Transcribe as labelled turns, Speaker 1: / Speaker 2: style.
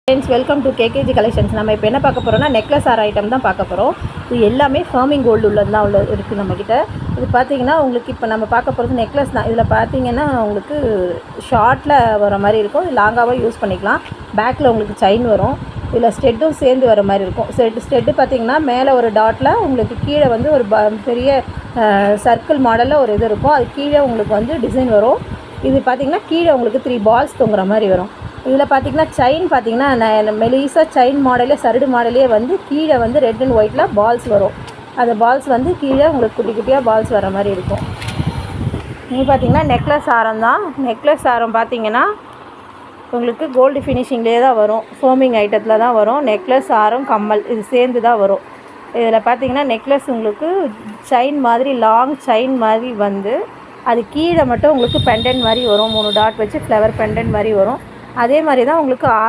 Speaker 1: Friends, welcome to KKG collections. நம்ம இப்போ என்ன பார்க்க போகிறோம்னா நெக்லஸ் ஆர் ஐட்டம் தான் பார்க்க போகிறோம். இது எல்லாமே ஃபர்மிங் கோல்டு உள்ளது தான் இருக்குது நம்மக்கிட்ட. இது பார்த்தீங்கன்னா உங்களுக்கு இப்போ நம்ம பார்க்க போகிறது நெக்லஸ் தான். இதில் பார்த்தீங்கன்னா உங்களுக்கு ஷார்ட்டில் வர மாதிரி இருக்கும், லாங்காகவும் யூஸ் பண்ணிக்கலாம். பேக்கில் உங்களுக்கு செயின் வரும், இதில் ஸ்டெட்டும் சேர்ந்து வர மாதிரி இருக்கும். ஸ்டெட்டு பார்த்திங்கன்னா மேலே ஒரு டாட்டில் உங்களுக்கு கீழே வந்து ஒரு பெரிய சர்க்கிள் மாடலில் ஒரு இது இருக்கும். அது கீழே உங்களுக்கு வந்து டிசைன் வரும். இது பார்த்திங்கன்னா கீழே உங்களுக்கு 3 பால்ஸ் தொங்குற மாதிரி வரும். இதில் பார்த்திங்கன்னா செயின் பார்த்திங்கன்னா மெலிசா செயின் மாடலே சரடு மாடலே வந்து கீழே வந்து ரெட் அண்ட் ஒயிட்டில் பால்ஸ் வரும். அந்த பால்ஸ் வந்து கீழே உங்களுக்கு குட்டி குட்டியாக பால்ஸ் வர மாதிரி இருக்கும். இது பார்த்திங்கன்னா நெக்லஸ் ஆரம் தான். நெக்லஸ் ஆரம் பார்த்திங்கன்னா உங்களுக்கு கோல்டு ஃபினிஷிங்லேயே தான் வரும், ஃபோமிங் ஐட்டத்தில் தான் வரும். நெக்லஸ் ஆரம் கம்மல் இது சேர்ந்து தான் வரும். இதில் பார்த்திங்கன்னா நெக்லஸ் உங்களுக்கு செயின் மாதிரி லாங் செயின் மாதிரி வந்து அது கீழே மட்டும் உங்களுக்கு பெண்டன்ட் மாதிரி வரும். 3 டாட் வச்சு ஃப்ளவர் பெண்டன்ட் மாதிரி வரும். அதே மாதிரி தான் உங்களுக்கு ஆரம்.